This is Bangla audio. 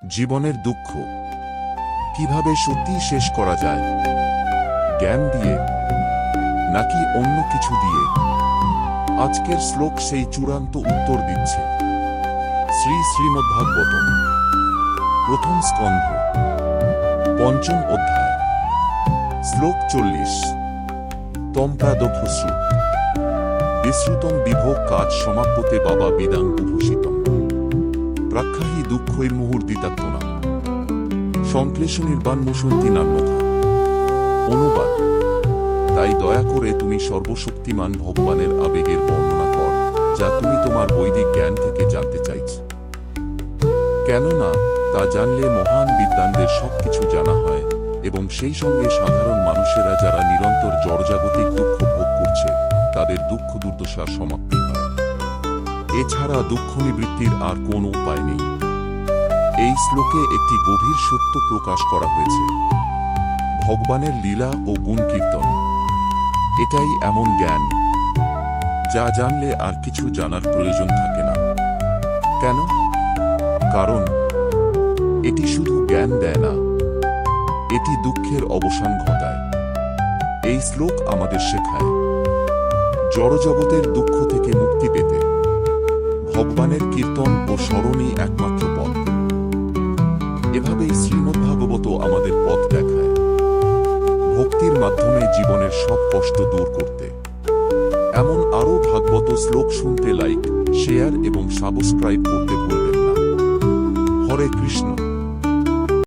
জীবনের দুঃখ কিভাবে সত্যি শেষ করা যায়? জ্ঞান দিয়ে নাকি অন্য কিছু দিয়ে? আজকের শ্লোক সেই চূড়ান্ত উত্তর দিচ্ছে। শ্রীমদ্ভাগবতম প্রথম স্কন্ধ পঞ্চম অধ্যায় শ্লোক 40 তম প্রাদভ্যশ্রুত বিশ্রুতম বিভোগ কাজ সমাপ্যতে বাবা বিদাং উভূষিতম প্রাক্ষাহি দুঃখৈর্মুহুর্দিতাত্মনা সংক্লেশ নির্বাণমুসন্তি নান্যথা। অনুবাদ: তাই দয়া করে তুমি সর্বশক্তিমান ভগবানের আবেগের বর্ণনা কর, যা তুমি তোমার বৈদিক জ্ঞান থেকে জানতে চাইছ। কেননা তা জানলে মহান বিদ্বানদের সবকিছু জানা হয়, এবং সেই সঙ্গে সাধারণ মানুষেরা যারা নিরন্তর জড়জাগতিক দুঃখ ভোগ করছে তাদের দুঃখ দুর্দশার সমাপ্তি হয়। এছাড়া দুঃখ নিবৃত্তির আর কোনো উপায় নেই। এই শ্লোকে একটি গভীর সত্য প্রকাশ করা হয়েছে: ভগবানের লীলা ও গুণ কীর্তন এটাই এমন জ্ঞান যা জানলে আর কিছু জানার প্রয়োজন থাকে না। কেন? কারণ এটি শুধু জ্ঞান দেয় না, এটি দুঃখের অবসান ঘটায়। এই শ্লোক আমাদের শেখায় জড়জগতের দুঃখ থেকে মুক্তি পেতে ভগবানের কীর্তন ও স্মরণই একমাত্র পথ। এভাবেই শ্রীমদ্ভাগবত আমাদের পথ দেখায় ভক্তির মাধ্যমে জীবনের সব কষ্ট দূর করতে। এমন আরও ভাগবত শ্লোক শুনতে লাইক, শেয়ার এবং সাবস্ক্রাইব করতে ভুলবেন না। হরে কৃষ্ণ।